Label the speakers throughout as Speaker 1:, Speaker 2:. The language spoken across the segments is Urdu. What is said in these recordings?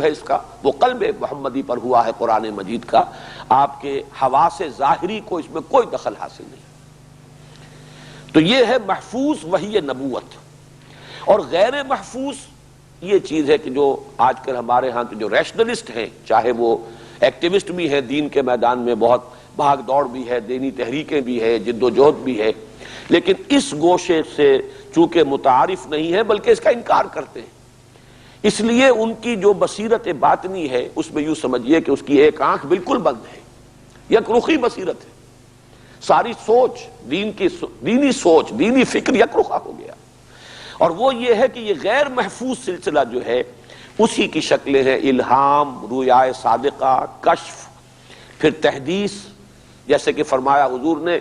Speaker 1: جو ہے اس کا وہ قلب محمدی پر ہوا ہے قرآن مجید کا، آپ کے حواس ظاہری کو اس میں کوئی دخل حاصل نہیں۔ تو یہ ہے محفوظ وحی نبوت۔ اور غیر محفوظ یہ چیز ہے کہ جو آج کل ہمارے ہاں کے جو ریشنلسٹ ہیں، چاہے وہ ایکٹیوسٹ بھی ہیں، دین کے میدان میں بہت بھاگ دوڑ بھی ہے، دینی تحریکیں بھی ہے، جد و جہد بھی ہے، لیکن اس گوشے سے چونکہ متعارف نہیں ہے بلکہ اس کا انکار کرتے ہیں، اس لیے ان کی جو بصیرت باطنی ہے اس میں یوں سمجھیے کہ اس کی ایک آنکھ بالکل بند ہے، یک رخی بصیرت ہے، ساری سوچ دینی سوچ دینی فکر یک رخا ہو گیا۔ اور وہ یہ ہے کہ یہ غیر محفوظ سلسلہ جو ہے اسی کی شکلیں ہیں، الہام، رویائے صادقہ، کشف، پھر تحدیث، جیسے کہ فرمایا حضور نے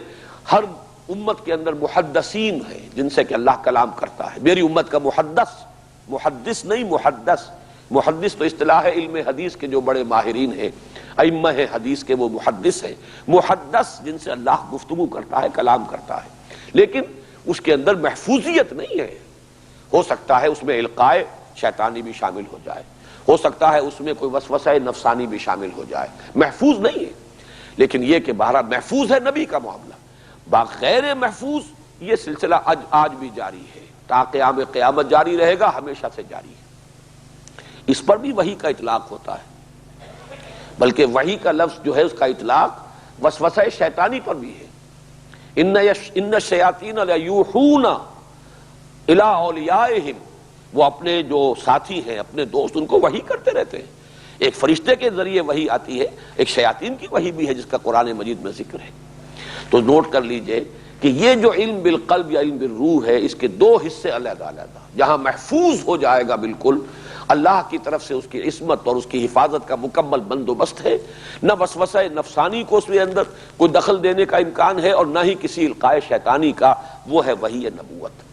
Speaker 1: ہر امت کے اندر محدثین ہیں جن سے کہ اللہ کلام کرتا ہے، میری امت کا محدث نہیں محدث، محدث تو اصطلاح ہے علم حدیث کے جو بڑے ماہرین ہیں، ائمہ ہیں حدیث کے، وہ محدث ہیں، محدث جن سے اللہ گفتگو کرتا ہے، کلام کرتا ہے، لیکن اس کے اندر محفوظیت نہیں ہے۔ ہو سکتا ہے اس میں القائے شیطانی بھی شامل ہو جائے، ہو سکتا ہے اس میں کوئی وسوسہ نفسانی بھی شامل ہو جائے، محفوظ نہیں ہے۔ لیکن یہ کہ بہرحال محفوظ ہے نبی کا معاملہ، غیر محفوظ یہ سلسلہ آج بھی جاری ہے، تا قیام قیامت جاری رہے گا، ہمیشہ سے جاری ہے۔ اس پر بھی وحی کا اطلاق ہوتا ہے، بلکہ وحی کا لفظ جو ہے اس کا اطلاق وسوسہ شیطانی پر بھی ہے۔ ان الشیاطین لیوحون الی اولیائہم، وہ اپنے جو ساتھی ہیں، اپنے دوست، ان کو وحی کرتے رہتے ہیں۔ ایک فرشتے کے ذریعے وحی آتی ہے، ایک شیاطین کی وحی بھی ہے جس کا قرآن مجید میں ذکر ہے۔ تو نوٹ کر لیجئے کہ یہ جو علم بالقلب یا علم بالروح ہے، اس کے دو حصے علیحدہ علیحدہ، جہاں محفوظ ہو جائے گا بالکل، اللہ کی طرف سے اس کی عصمت اور اس کی حفاظت کا مکمل بندوبست ہے، نہ وسوسہ نفسانی کو اس کے اندر کوئی دخل دینے کا امکان ہے اور نہ ہی کسی القاء شیطانی کا، وہ ہے وحی نبوت۔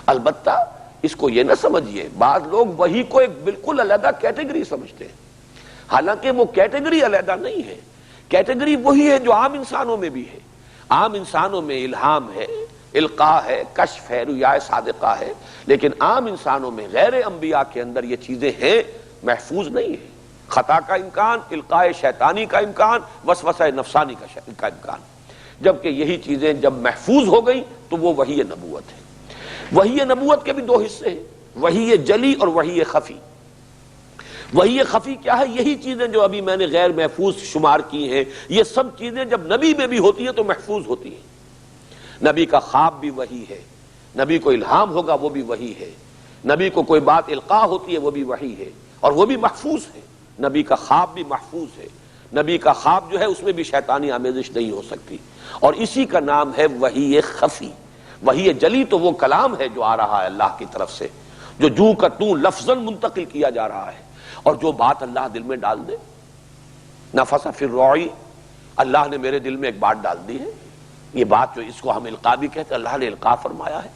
Speaker 1: البتہ اس کو یہ نہ سمجھیے، بعض لوگ وحی کو ایک بالکل علیحدہ کیٹیگری سمجھتے ہیں، حالانکہ وہ کیٹیگری علیحدہ نہیں ہے، کیٹیگری وہی ہے جو عام انسانوں میں بھی ہے۔ عام انسانوں میں الہام ہے، القاء ہے، کشف ہے، رویائے صادقہ ہے، لیکن عام انسانوں میں غیر انبیاء کے اندر یہ چیزیں ہیں، محفوظ نہیں ہے۔ خطا کا امکان، القاء شیطانی کا امکان، وسوسہ نفسانی کا امکان، جبکہ یہی چیزیں جب محفوظ ہو گئی تو وہ وحی نبوت ہے۔ وحی نبوت کے بھی دو حصے ہیں، وحی جلی اور وحی خفی۔ وحی خفی کیا ہے؟ یہی چیزیں جو ابھی میں نے غیر محفوظ شمار کی ہیں، یہ سب چیزیں جب نبی میں بھی ہوتی ہیں تو محفوظ ہوتی ہیں۔ نبی کا خواب بھی وحی ہے، نبی کو الہام ہوگا وہ بھی وحی ہے، نبی کو کوئی بات القاء ہوتی ہے وہ بھی وحی ہے، اور وہ بھی محفوظ ہے۔ نبی کا خواب بھی محفوظ ہے، نبی کا خواب جو ہے اس میں بھی شیطانی آمیزش نہیں ہو سکتی، اور اسی کا نام ہے وحی خفی۔ وحی جلی تو وہ کلام ہے جو آ رہا ہے اللہ کی طرف سے، جو جو کا تو لفظاً منتقل کیا جا رہا ہے، اور جو بات اللہ دل میں ڈال دے۔ نفث فی الروع، اللہ نے میرے دل میں ایک بات ڈال دی ہے، یہ بات جو اس کو ہم القاء بھی کہتے ہیں، اللہ نے القاء فرمایا ہے۔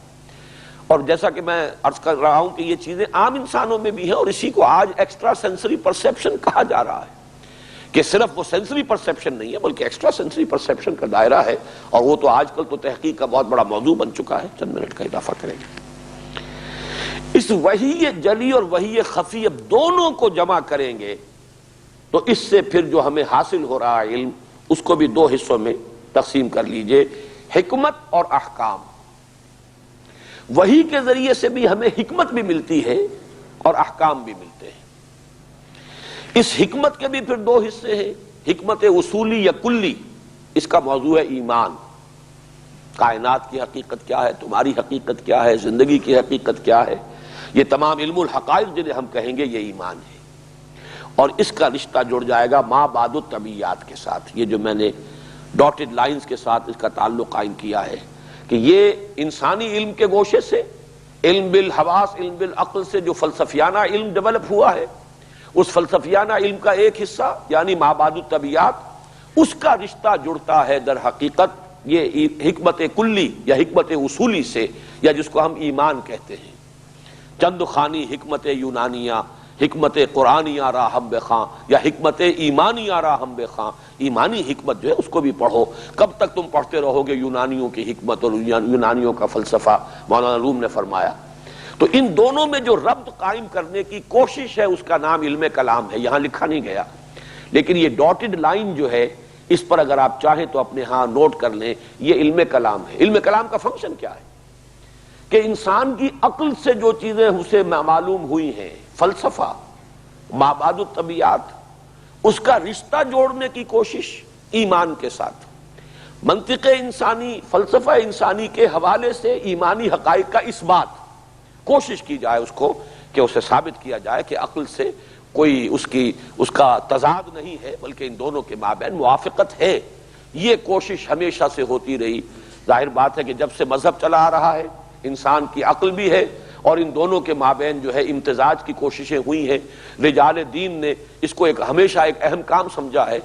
Speaker 1: اور جیسا کہ میں عرض کر رہا ہوں کہ یہ چیزیں عام انسانوں میں بھی ہیں، اور اسی کو آج ایکسٹرا سینسری پرسیپشن کہا جا رہا ہے، کہ صرف وہ سینسری پرسیپشن نہیں ہے بلکہ ایکسٹرا سینسری پرسیپشن کا دائرہ ہے، اور وہ تو آج کل تو تحقیق کا بہت بڑا موضوع بن چکا ہے۔ چند منٹ کا اضافہ کریں گے۔ اس وحی جلی اور وحی خفی اب دونوں کو جمع کریں گے تو اس سے پھر جو ہمیں حاصل ہو رہا ہے علم، اس کو بھی دو حصوں میں تقسیم کر لیجئے، حکمت اور احکام۔ وحی کے ذریعے سے بھی ہمیں حکمت بھی ملتی ہے اور احکام بھی ملتے ہیں۔ اس حکمت کے بھی پھر دو حصے ہیں، حکمت اصولی یا کلی، اس کا موضوع ہے ایمان۔ کائنات کی حقیقت کیا ہے، تمہاری حقیقت کیا ہے، زندگی کی حقیقت کیا ہے، یہ تمام علم الحقائق جنہیں ہم کہیں گے یہ ایمان ہے۔ اور اس کا رشتہ جڑ جائے گا ما بعد الطبیعیات کے ساتھ، یہ جو میں نے ڈاٹڈ لائنز کے ساتھ اس کا تعلق قائم کیا ہے کہ یہ انسانی علم کے گوشے سے، علم بالحواس، علم بالعقل سے جو فلسفیانہ علم ڈیولپ ہوا ہے، اس فلسفیانہ علم کا ایک حصہ یعنی ما بعد الطبیعیات، اس کا رشتہ جڑتا ہے در حقیقت یہ حکمت کلی یا حکمت اصولی سے، یا جس کو ہم ایمان کہتے ہیں۔ چند خانی حکمت یونانیہ، حکمت قرآنیہ را ہم بخاں، یا حکمت ایمانیہ را ہم بخاں۔ ایمانی حکمت جو ہے اس کو بھی پڑھو، کب تک تم پڑھتے رہو گے یونانیوں کی حکمت اور یونانیوں کا فلسفہ، مولانا روم نے فرمایا۔ تو ان دونوں میں جو ربط قائم کرنے کی کوشش ہے اس کا نام علم کلام ہے. یہاں لکھا نہیں گیا لیکن یہ ڈاٹڈ لائن جو ہے اس پر اگر آپ چاہیں تو اپنے ہاں نوٹ کر لیں, یہ علم کلام ہے. علم کلام کا فنکشن کیا ہے کہ انسان کی عقل سے جو چیزیں اسے معلوم ہوئی ہیں, فلسفہ, مابعد الطبیعات, اس کا رشتہ جوڑنے کی کوشش ایمان کے ساتھ, منطق انسانی, فلسفہ انسانی کے حوالے سے ایمانی حقائق کا اثبات, کوشش کی جائے اس کو کہ اسے ثابت کیا جائے کہ عقل سے کوئی اس کا تضاد نہیں ہے بلکہ ان دونوں کے مابین موافقت ہے. یہ کوشش ہمیشہ سے ہوتی رہی. ظاہر بات ہے کہ جب سے مذہب چلا آ رہا ہے انسان کی عقل بھی ہے اور ان دونوں کے مابین جو ہے امتزاج کی کوششیں ہوئی ہیں. رجال دین نے اس کو ہمیشہ ایک اہم کام سمجھا ہے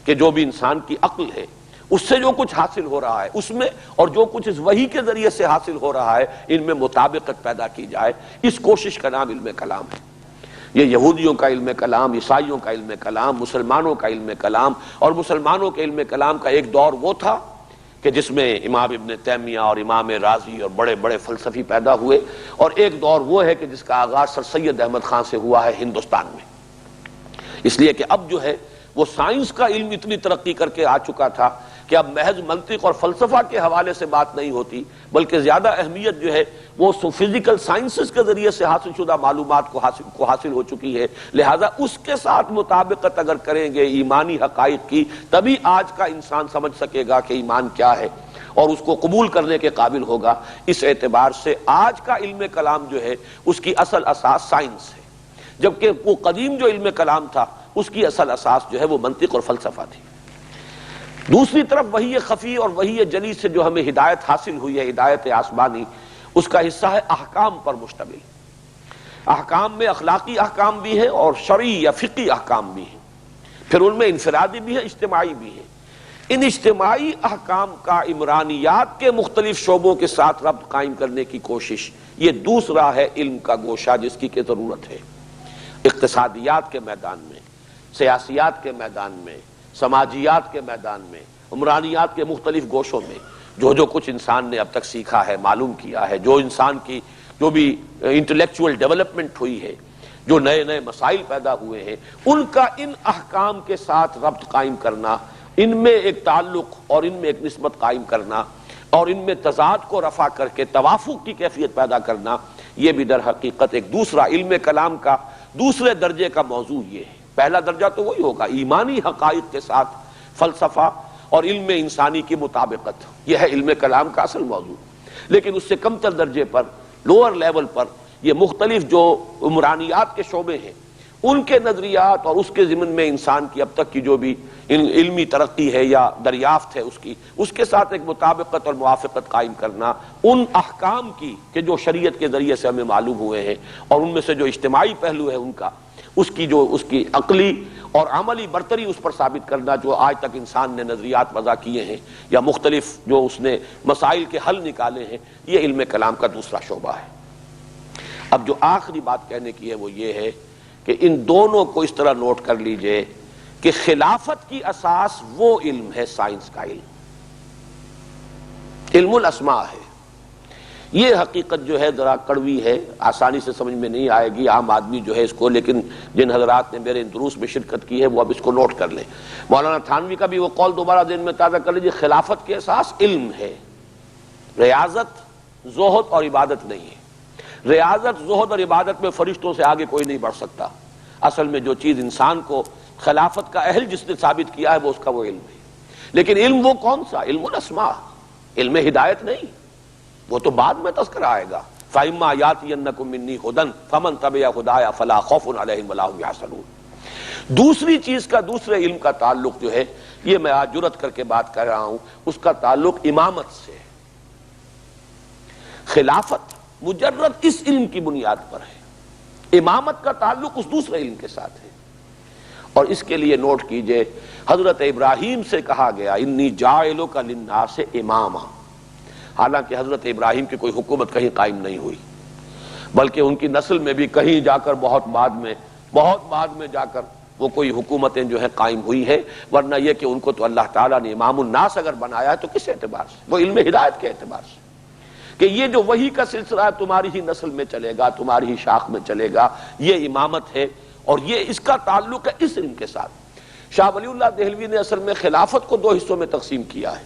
Speaker 1: کہ جو بھی انسان کی عقل ہے اس سے جو کچھ حاصل ہو رہا ہے اس میں اور جو کچھ اس وحی کے ذریعے سے حاصل ہو رہا ہے ان میں مطابقت پیدا کی جائے. اس کوشش کا نام علم کلام ہے. یہ یہودیوں کا علم کلام, عیسائیوں کا علم کلام, مسلمانوں کا علم کلام. اور مسلمانوں کے علم کلام کا ایک دور وہ تھا کہ جس میں امام ابن تیمیہ اور امام رازی اور بڑے بڑے فلسفی پیدا ہوئے, اور ایک دور وہ ہے کہ جس کا آغاز سر سید احمد خان سے ہوا ہے ہندوستان میں. اس لیے کہ اب جو ہے وہ سائنس کا علم اتنی ترقی کر کے آ چکا تھا کہ اب محض منطق اور فلسفہ کے حوالے سے بات نہیں ہوتی بلکہ زیادہ اہمیت جو ہے وہ فزیکل سائنسز کے ذریعے سے حاصل شدہ معلومات کو حاصل ہو چکی ہے. لہذا اس کے ساتھ مطابقت اگر کریں گے ایمانی حقائق کی تبھی آج کا انسان سمجھ سکے گا کہ ایمان کیا ہے اور اس کو قبول کرنے کے قابل ہوگا. اس اعتبار سے آج کا علم کلام جو ہے اس کی اصل اساس سائنس ہے, جبکہ وہ قدیم جو علم کلام تھا اس کی اصل اساس جو ہے وہ منطق اور فلسفہ تھی. دوسری طرف وحی خفی اور وحی جلی سے جو ہمیں ہدایت حاصل ہوئی ہے, ہدایت آسمانی, اس کا حصہ ہے احکام پر مشتمل. احکام میں اخلاقی احکام بھی ہیں اور شرعی یا فقہی احکام بھی ہیں, پھر ان میں انفرادی بھی ہیں, اجتماعی بھی ہیں. ان اجتماعی احکام کا عمرانیات کے مختلف شعبوں کے ساتھ ربط قائم کرنے کی کوشش, یہ دوسرا ہے علم کا گوشہ جس کی کہ ضرورت ہے. اقتصادیات کے میدان میں, سیاسیات کے میدان میں, سماجیات کے میدان میں, عمرانیات کے مختلف گوشوں میں جو کچھ انسان نے اب تک سیکھا ہے, معلوم کیا ہے, جو انسان کی جو بھی انٹلیکچوئل ڈیولپمنٹ ہوئی ہے, جو نئے نئے مسائل پیدا ہوئے ہیں, ان کا ان احکام کے ساتھ ربط قائم کرنا, ان میں ایک تعلق اور ان میں ایک نسبت قائم کرنا اور ان میں تضاد کو رفع کر کے توافق کی کیفیت پیدا کرنا, یہ بھی در حقیقت ایک دوسرا علم کلام کا دوسرے درجے کا موضوع یہ ہے. پہلا درجہ تو وہی ہوگا ایمانی حقائق کے ساتھ فلسفہ اور علم انسانی کی مطابقت, یہ ہے علم کلام کا اصل موضوع. لیکن اس سے کم تر درجے پر, لوور لیول پر, یہ مختلف جو عمرانیات کے شعبے ہیں ان کے نظریات اور اس کے ضمن میں انسان کی اب تک کی جو بھی علمی ترقی ہے یا دریافت ہے اس کے ساتھ ایک مطابقت اور موافقت قائم کرنا ان احکام کی کہ جو شریعت کے ذریعے سے ہمیں معلوم ہوئے ہیں, اور ان میں سے جو اجتماعی پہلو ہے ان کا, اس کی عقلی اور عملی برتری اس پر ثابت کرنا جو آج تک انسان نے نظریات وضع کیے ہیں یا مختلف جو اس نے مسائل کے حل نکالے ہیں, یہ علم کلام کا دوسرا شعبہ ہے. اب جو آخری بات کہنے کی ہے وہ یہ ہے کہ ان دونوں کو اس طرح نوٹ کر لیجئے کہ خلافت کی اساس وہ علم ہے سائنس کا علم, علم الاسماء ہے. یہ حقیقت جو ہے ذرا کڑوی ہے, آسانی سے سمجھ میں نہیں آئے گی عام آدمی جو ہے اس کو, لیکن جن حضرات نے میرے دروس میں شرکت کی ہے وہ اب اس کو نوٹ کر لیں. مولانا تھانوی کا بھی وہ قول دوبارہ ذہن میں تازہ کر لیجیے, خلافت کی اساس علم ہے, ریاضت, زہد اور عبادت نہیں ہے. ریاضت, زہد اور عبادت میں فرشتوں سے آگے کوئی نہیں بڑھ سکتا. اصل میں جو چیز انسان کو خلافت کا اہل جس نے ثابت کیا ہے وہ اس کا وہ علم ہے. لیکن علم وہ کون سا؟ علم الاسماء, علم ہدایت نہیں, وہ تو بعد میں تذکرہ آئے گا. فَإِمَّا يَأْتِيَنَّكُم مِّنِّي هُدًى فَمَن تَبِعَ هُدَايَ فَلَا خَوْفٌ عَلَيْهِمْ وَلَا هُمْ يَحْزَنُونَ. دوسری چیز کا, دوسرے علم کا تعلق جو ہے, یہ میں آج جرأت کر کے بات کر رہا ہوں, اس کا تعلق امامت سے. خلافت مجرد اس علم کی بنیاد پر ہے, امامت کا تعلق اس دوسرے علم کے ساتھ ہے. اور اس کے لیے نوٹ کیجئے, حضرت ابراہیم سے کہا گیا انی جاعلک للناس اماما. حالانکہ حضرت ابراہیم کی کوئی حکومت کہیں قائم نہیں ہوئی, بلکہ ان کی نسل میں بھی کہیں جا کر بہت بعد میں جا کر وہ کوئی حکومتیں جو ہیں قائم ہوئی ہیں, ورنہ یہ کہ ان کو تو اللہ تعالیٰ نے امام الناس اگر بنایا ہے تو کس اعتبار سے؟ وہ علم ہدایت کے اعتبار سے. کہ یہ جو وحی کا سلسلہ ہے تمہاری ہی نسل میں چلے گا، تمہاری ہی شاخ میں چلے گا، یہ امامت ہے، اور یہ اس کا تعلق ہے اس علم کے ساتھ۔ شاہ ولی اللہ دہلوی نے اصل میں خلافت کو دو حصوں میں تقسیم کیا ہے،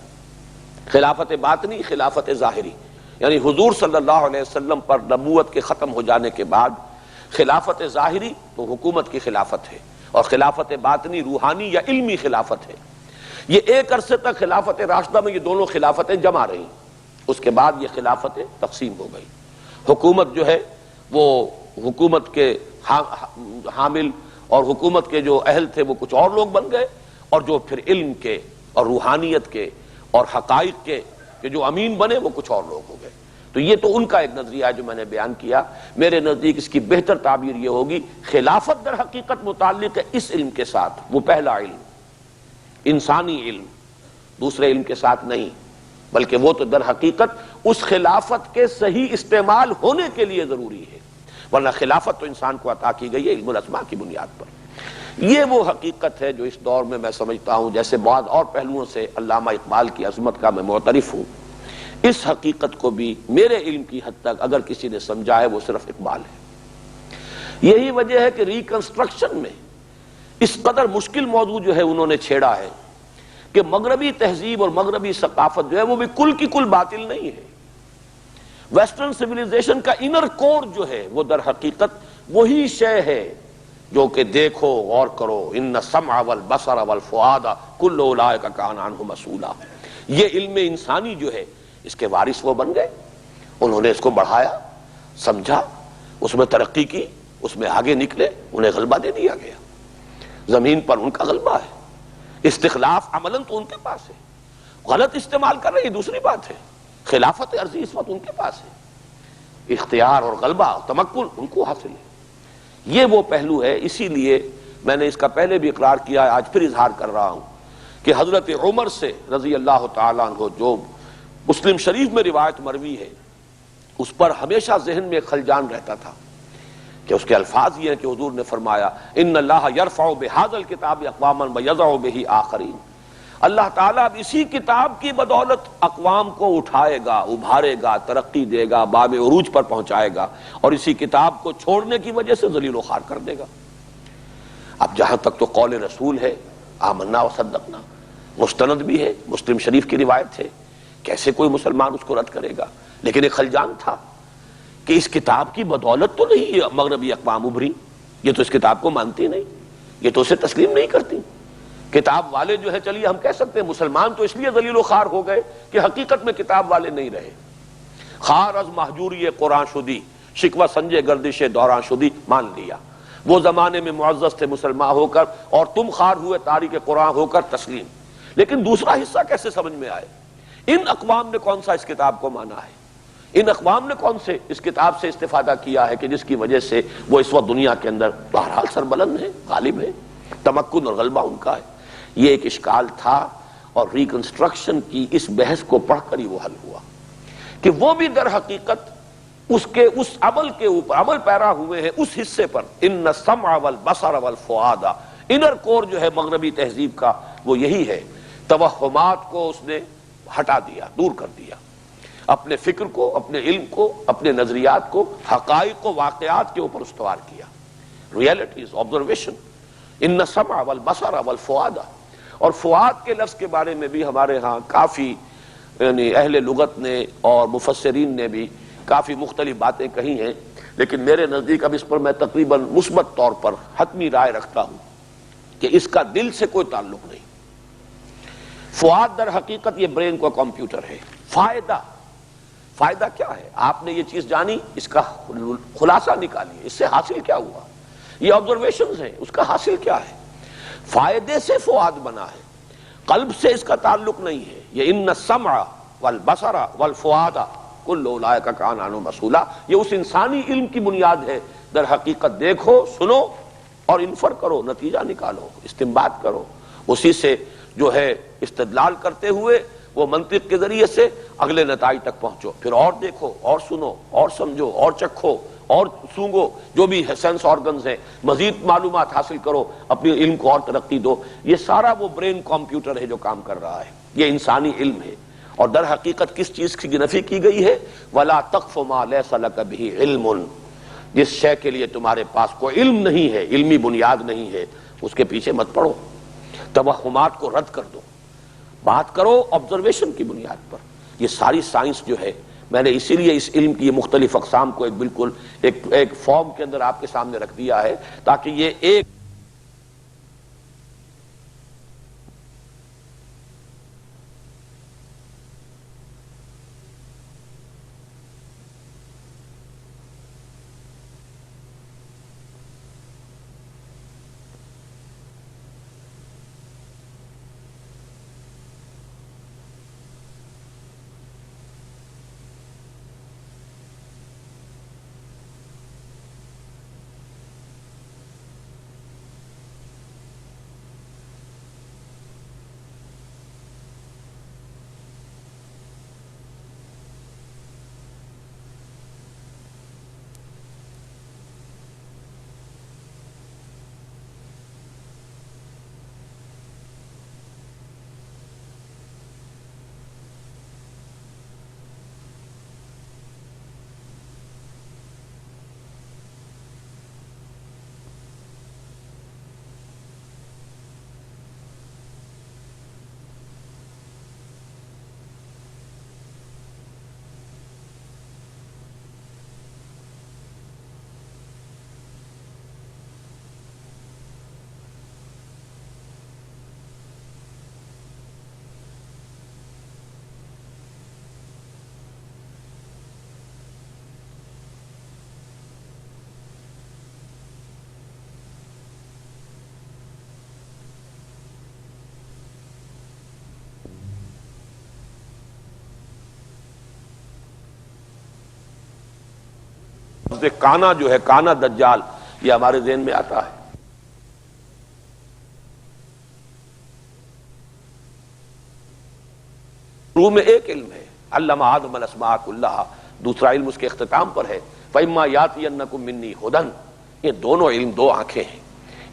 Speaker 1: خلافت باطنی، خلافت ظاہری، یعنی حضور صلی اللہ علیہ وسلم پر نبوت کے ختم ہو جانے کے بعد خلافت ظاہری تو حکومت کی خلافت ہے، اور خلافت باطنی روحانی یا علمی خلافت ہے۔ یہ ایک عرصے تک خلافت راشدہ میں یہ دونوں خلافتیں جمع رہیں، اس کے بعد یہ خلافتیں تقسیم ہو گئی۔ حکومت جو ہے وہ حکومت کے حامل اور حکومت کے جو اہل تھے وہ کچھ اور لوگ بن گئے، اور جو پھر علم کے اور روحانیت کے اور حقائق کے جو امین بنے وہ کچھ اور لوگ ہو گئے۔ تو یہ تو ان کا ایک نظریہ ہے جو میں نے بیان کیا۔ میرے نزدیک اس کی بہتر تعبیر یہ ہوگی، خلافت در حقیقت متعلق ہے اس علم کے ساتھ، وہ پہلا علم، انسانی علم، دوسرے علم کے ساتھ نہیں، بلکہ وہ تو در حقیقت اس خلافت کے صحیح استعمال ہونے کے لیے ضروری ہے، ورنہ خلافت تو انسان کو عطا کی گئی ہے علم الاسماء کی بنیاد پر۔ یہ وہ حقیقت ہے جو اس دور میں میں سمجھتا ہوں، جیسے بعض اور پہلوؤں سے علامہ اقبال کی عظمت کا میں معترف ہوں، اس حقیقت کو بھی میرے علم کی حد تک اگر کسی نے سمجھا ہے وہ صرف اقبال ہے۔ یہی وجہ ہے کہ ریکنسٹرکشن میں اس قدر مشکل موضوع جو ہے انہوں نے چھیڑا ہے کہ مغربی تہذیب اور مغربی ثقافت جو ہے وہ بھی کل کی کل باطل نہیں ہے۔ ویسٹرن سویلائزیشن کا انر کور جو ہے وہ در حقیقت وہی شے ہے جو کہ دیکھو غور کرو، ان السمع والبصر والفؤاد کل اولئک کان عنہ مسئولا۔ یہ علم انسانی جو ہے اس کے وارث وہ بن گئے، انہوں نے اس کو بڑھایا، سمجھا، اس میں ترقی کی، اس میں آگے نکلے، انہیں غلبہ دے دیا گیا۔ زمین پر ان کا غلبہ ہے، استخلاف عملاً تو ان کے پاس ہے، غلط استعمال کر رہے ہیں دوسری بات ہے، خلافت عرضی اس وقت ان کے پاس ہے، اختیار اور غلبہ اور تمکن ان کو حاصل ہے۔ یہ وہ پہلو ہے، اسی لیے میں نے اس کا پہلے بھی اقرار کیا ہے، آج پھر اظہار کر رہا ہوں کہ حضرت عمر سے رضی اللہ تعالیٰ عنہ جو مسلم شریف میں روایت مروی ہے، اس پر ہمیشہ ذہن میں خلجان رہتا تھا کہ اس کے الفاظ یہ ہیں کہ حضور نے فرمایا ان اللہ یرفع بہذا الکتاب اقواما ویضع بہ آخرین، اللہ تعالیٰ اب اسی کتاب کی بدولت اقوام کو اٹھائے گا، ابھارے گا، ترقی دے گا، باب عروج پر پہنچائے گا، اور اسی کتاب کو چھوڑنے کی وجہ سے ذلیل و خوار کر دے گا۔ اب جہاں تک تو قول رسول ہے، آمنا و صدقنا، مستند بھی ہے، مسلم شریف کی روایت ہے، کیسے کوئی مسلمان اس کو رد کرے گا؟ لیکن ایک خلجان تھا کہ اس کتاب کی بدولت تو نہیں مغربی اقوام ابھری، یہ تو اس کتاب کو مانتی نہیں، یہ تو اسے تسلیم نہیں کرتی۔ کتاب والے جو ہے چلیے ہم کہہ سکتے ہیں مسلمان تو اس لیے ذلیل و خوار ہو گئے کہ حقیقت میں کتاب والے نہیں رہے، خار از محجوری قرآن شدی، شکوہ سنجے گردش دوران شدی مان لیا، وہ زمانے میں معزز تھے مسلمان ہو کر اور تم خار ہوئے تاریخ قرآن ہو کر تسلیم۔ لیکن دوسرا حصہ کیسے سمجھ میں آئے؟ ان اقوام نے کون سا اس کتاب کو مانا ہے؟ ان اقوام نے کون سے اس کتاب سے استفادہ کیا ہے کہ جس کی وجہ سے وہ اس وقت دنیا کے اندر بہرحال سربلند ہے، غالب ہے، تمکن اور غلبہ ان کا ہے؟ یہ ایک اشکال تھا، اور ریکنسٹرکشن کی اس بحث کو پڑھ کر ہی وہ حل ہوا کہ وہ بھی در حقیقت اس عمل کے اوپر عمل پیرا ہوئے ہیں، اس حصے پر ان السمع والبصر والفؤاد، انر کور جو ہے مغربی تہذیب کا وہ یہی ہے۔ توہمات کو اس نے ہٹا دیا، دور کر دیا، اپنے فکر کو، اپنے علم کو، اپنے نظریات کو حقائق و واقعات کے اوپر استوار کیا، ریئلٹیز، آبزرویشن، ان السمع والبصر والفؤاد۔ اور فؤاد کے لفظ کے بارے میں بھی ہمارے ہاں کافی یعنی اہل لغت نے اور مفسرین نے بھی کافی مختلف باتیں کہی ہیں، لیکن میرے نزدیک اب اس پر میں تقریباً مثبت طور پر حتمی رائے رکھتا ہوں کہ اس کا دل سے کوئی تعلق نہیں۔ فؤاد در حقیقت یہ برین کا کمپیوٹر ہے۔ فائدہ کیا ہے؟ آپ نے یہ چیز جانی، اس کا خلاصہ نکالیے، اس سے حاصل کیا ہوا؟ یہ آبزرویشنز ہیں، اس کا حاصل کیا ہے؟ فائدے سے فؤاد بنا ہے، قلب سے اس کا تعلق نہیں ہے۔ یہ ان السمع والبصر والفؤاد کل اولئک کان عنہ مسئولا، یہ اس انسانی علم کی بنیاد ہے۔ در حقیقت دیکھو، سنو اور انفر کرو، نتیجہ نکالو، استنباط کرو، اسی سے جو ہے استدلال کرتے ہوئے وہ منطق کے ذریعے سے اگلے نتائج تک پہنچو، پھر اور دیکھو اور سنو اور سمجھو اور چکھو اور سونگو، جو بھی سینس آرگنز ہیں، مزید معلومات حاصل کرو، اپنے علم کو اور ترقی دو۔ یہ سارا وہ برین کمپیوٹر ہے جو کام کر رہا ہے، یہ انسانی علم ہے، اور در حقیقت کس چیز کی نفی کی گئی ہے؟ وَلَا تَقْفُ مَا لَيْسَ لَكَ بِهِ عِلْمٌ، جس شے کے لیے تمہارے پاس کوئی علم نہیں ہے، علمی بنیاد نہیں ہے، اس کے پیچھے مت پڑو، توہمات کو رد کر دو، بات کرو آبزرویشن کی بنیاد پر۔ یہ ساری سائنس جو ہے، میں نے اسی لیے اس علم کی مختلف اقسام کو بالکل ایک فارم کے اندر آپ کے سامنے رکھ دیا ہے، تاکہ یہ ایک کانا جو ہے، کانا دجال، یہ ہمارے ذہن میں آتا ہے۔ شروع میں ایک علم ہے، علم آدم الاسماء کلھا، دوسرا علم اس کے اختتام پر ہے، فَإِمَّا يَأْتِيَنَّكُم مِّنِّي هُدًى۔ یہ دونوں علم دو آنکھیں ہیں،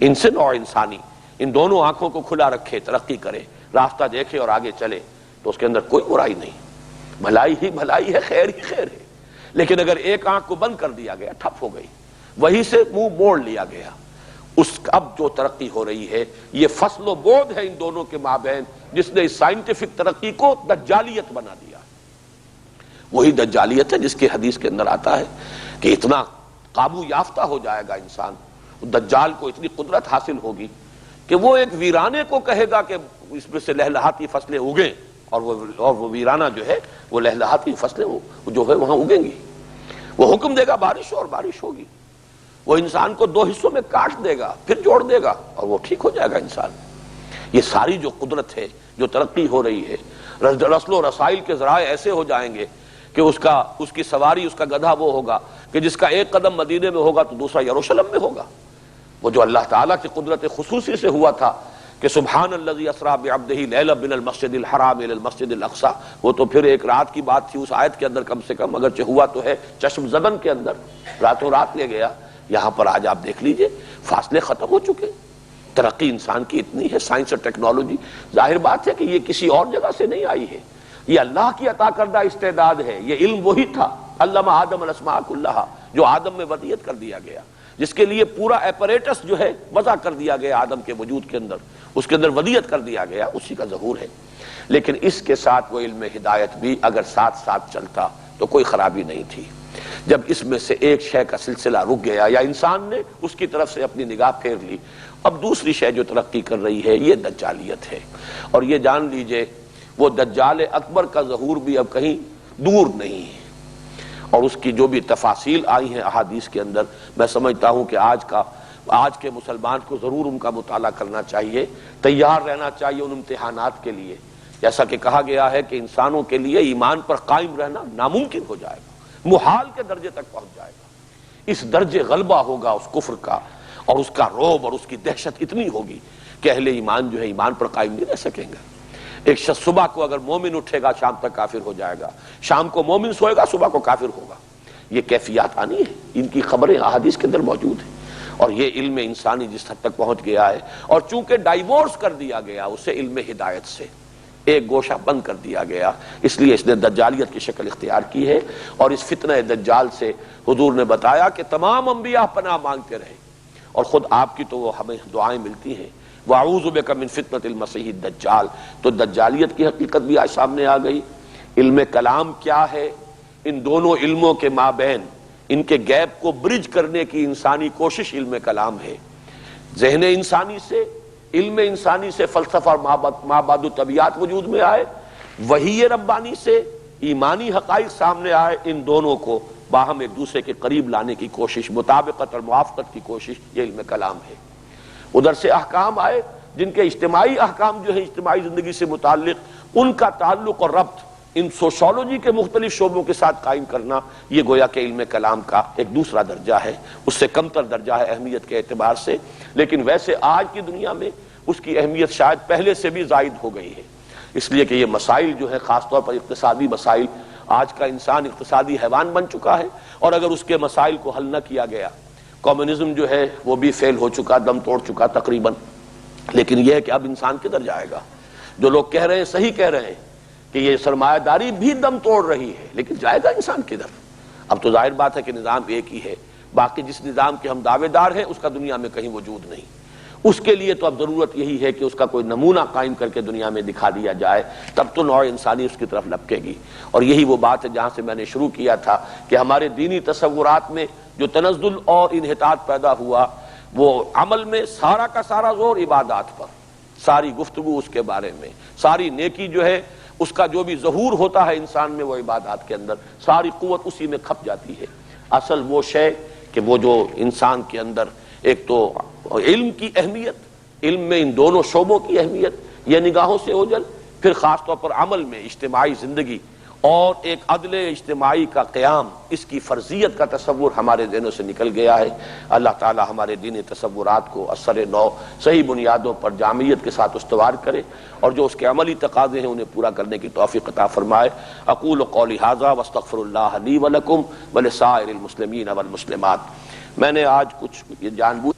Speaker 1: انسن اور انسانی، ان دونوں آنکھوں کو کھلا رکھے، ترقی کرے، راستہ دیکھے اور آگے چلے، تو اس کے اندر کوئی برائی نہیں، بھلائی ہی بھلائی ہے، خیر ہی خیر ہے۔ لیکن اگر ایک آنکھ کو بند کر دیا گیا، ٹھپ ہو گئی، وہی سے منہ موڑ لیا گیا، اب جو ترقی ہو رہی ہے یہ فصل و بود ہے ان دونوں کے مابین، جس نے اس سائنٹیفک ترقی کو دجالیت بنا دیا۔ وہی دجالیت ہے جس کی حدیث کے اندر آتا ہے کہ اتنا قابو یافتہ ہو جائے گا انسان، دجال کو اتنی قدرت حاصل ہوگی کہ وہ ایک ویرانے کو کہے گا کہ اس میں سے لہلہاتی فصلیں اگیں، اور وہ ویرانہ جو ہے وہ لہلہاتی فصلیں جو ہے وہاں اگیں گی، وہ حکم دے گا بارش ہو اور بارش ہوگی، وہ انسان کو دو حصوں میں کاٹ دے گا پھر جوڑ دے گا اور وہ ٹھیک ہو جائے گا انسان۔ یہ ساری جو قدرت ہے، جو ترقی ہو رہی ہے، رسل و رسائل کے ذرائع ایسے ہو جائیں گے کہ اس کی سواری، اس کا گدھا وہ ہوگا کہ جس کا ایک قدم مدینے میں ہوگا تو دوسرا یروشلم میں ہوگا۔ وہ جو اللہ تعالیٰ کی قدرت خصوصی سے ہوا تھا کہ سبحان الذی اسریٰ بعبدہ لیلا من المسجد الحرام الی المسجد الاقصی، وہ تو پھر ایک رات کی بات تھی اس آیت کے اندر کم سے کم، اگرچہ ہوا تو ہے چشم زدن کے اندر، راتوں رات لے گیا۔ یہاں پر آج آپ دیکھ لیجئے فاصلے ختم ہو چکے، ترقی انسان کی اتنی ہے، سائنس اور ٹیکنالوجی، ظاہر بات ہے کہ یہ کسی اور جگہ سے نہیں آئی ہے، یہ اللہ کی عطا کردہ استعداد ہے۔ یہ علم وہی تھا، علم آدم الاسماء کلھا، جو آدم میں ودیت کر دیا گیا، جس کے لیے پورا ایپریٹس جو ہے وضع کر دیا گیا آدم کے وجود کے اندر، اس کے اندر ودیت کر دیا گیا، اسی کا ظہور ہے۔ لیکن اس کے ساتھ وہ علم ہدایت بھی اگر ساتھ ساتھ چلتا تو کوئی خرابی نہیں تھی۔ جب اس میں سے ایک شے کا سلسلہ رک گیا یا انسان نے اس کی طرف سے اپنی نگاہ پھیر لی، اب دوسری شے جو ترقی کر رہی ہے یہ دجالیت ہے۔ اور یہ جان لیجئے وہ دجال اکبر کا ظہور بھی اب کہیں دور نہیں ہے، اور اس کی جو بھی تفاصیل آئی ہیں احادیث کے اندر، میں سمجھتا ہوں کہ آج کے مسلمان کو ضرور ان کا مطالعہ کرنا چاہیے، تیار رہنا چاہیے ان امتحانات کے لیے۔ جیسا کہ کہا گیا ہے کہ انسانوں کے لیے ایمان پر قائم رہنا ناممکن ہو جائے گا، محال کے درجے تک پہنچ جائے گا۔ اس درجے غلبہ ہوگا اس کفر کا، اور اس کا رعب اور اس کی دہشت اتنی ہوگی کہ اہل ایمان جو ہے ایمان پر قائم نہیں رہ سکیں گے۔ ایک شخص صبح کو اگر مومن اٹھے گا شام تک کافر ہو جائے گا، شام کو مومن سوئے گا صبح کو کافر ہوگا۔ یہ کیفیات آنی ہے، ان کی خبریں احادیث کے اندر موجود ہیں، اور یہ علم انسانی جس حد تک پہنچ گیا ہے، اور چونکہ ڈائیورس کر دیا گیا اسے علم ہدایت سے، ایک گوشہ بند کر دیا گیا، اس لیے اس نے دجالیت کی شکل اختیار کی ہے۔ اور اس فتنہ دجال سے حضور نے بتایا کہ تمام انبیاء پناہ مانگتے رہے، اور خود آپ کی تو وہ ہمیں دعائیں ملتی ہیں، وَأَعُوذُ بِكَ مِن فِتْنَةِ الْمَسِيحِ الدَّجَّالِ۔ تو دجالیت کی حقیقت بھی آج سامنے آ گئی۔ علم کلام کیا ہے؟ ان دونوں علموں کے مابین ان کے گیپ کو برج کرنے کی انسانی کوشش علم کلام ہے۔ ذہن انسانی سے، علم انسانی سے فلسفہ اور مابعد طبیعت وجود میں آئے، وحی ربانی سے ایمانی حقائق سامنے آئے، ان دونوں کو باہم ایک دوسرے کے قریب لانے کی کوشش، مطابقت اور موافقت کی کوشش، یہ علم کلام ہے۔ ادھر سے احکام آئے جن کے اجتماعی احکام جو ہیں اجتماعی زندگی سے متعلق، ان کا تعلق اور ربط ان سوشولوجی کے مختلف شعبوں کے ساتھ قائم کرنا، یہ گویا کہ علم کلام کا ایک دوسرا درجہ ہے، اس سے کمتر درجہ ہے اہمیت کے اعتبار سے، لیکن ویسے آج کی دنیا میں اس کی اہمیت شاید پہلے سے بھی زائد ہو گئی ہے، اس لیے کہ یہ مسائل جو ہے خاص طور پر اقتصادی مسائل، آج کا انسان اقتصادی حیوان بن چکا ہے، اور اگر اس کے مسائل کو حل نہ کیا گیا، کمیونزم جو ہے وہ بھی فیل ہو چکا، دم توڑ چکا تقریباً، لیکن یہ ہے کہ اب انسان کدھر جائے گا؟ جو لوگ کہہ رہے ہیں صحیح کہہ رہے ہیں کہ یہ سرمایہ داری بھی دم توڑ رہی ہے، لیکن جائے گا انسان کدھر؟ اب تو ظاہر بات ہے کہ نظام ایک ہی ہے، باقی جس نظام کے ہم دعوے دار ہیں اس کا دنیا میں کہیں وجود نہیں۔ اس کے لیے تو اب ضرورت یہی ہے کہ اس کا کوئی نمونہ قائم کر کے دنیا میں دکھا دیا جائے، تب تو نوع انسانی اس کی طرف لپکے گی۔ اور یہی وہ بات ہے جہاں سے میں نے شروع کیا تھا کہ ہمارے دینی تصورات میں جو تنزل اور انحطاط پیدا ہوا، وہ عمل میں سارا کا سارا زور عبادات پر، ساری گفتگو اس کے بارے میں، ساری نیکی جو ہے اس کا جو بھی ظہور ہوتا ہے انسان میں وہ عبادات کے اندر، ساری قوت اسی میں کھپ جاتی ہے۔ اصل وہ شے کہ وہ جو انسان کے اندر ایک تو علم کی اہمیت، علم میں ان دونوں شعبوں کی اہمیت، یہ نگاہوں سے اوجھل، پھر خاص طور پر عمل میں اجتماعی زندگی اور ایک عدل اجتماعی کا قیام، اس کی فرضیت کا تصور ہمارے ذہنوں سے نکل گیا ہے۔ اللہ تعالی ہمارے دینی تصورات کو اثر نو صحیح بنیادوں پر جامعیت کے ساتھ استوار کرے، اور جو اس کے عملی تقاضے ہیں انہیں پورا کرنے کی توفیق عطا فرمائے۔ اقول قولی ھذا واستغفر اللہ لی ولکم ولسائر المسلمین والمسلمات۔ میں نے آج کچھ یہ جان بوجھ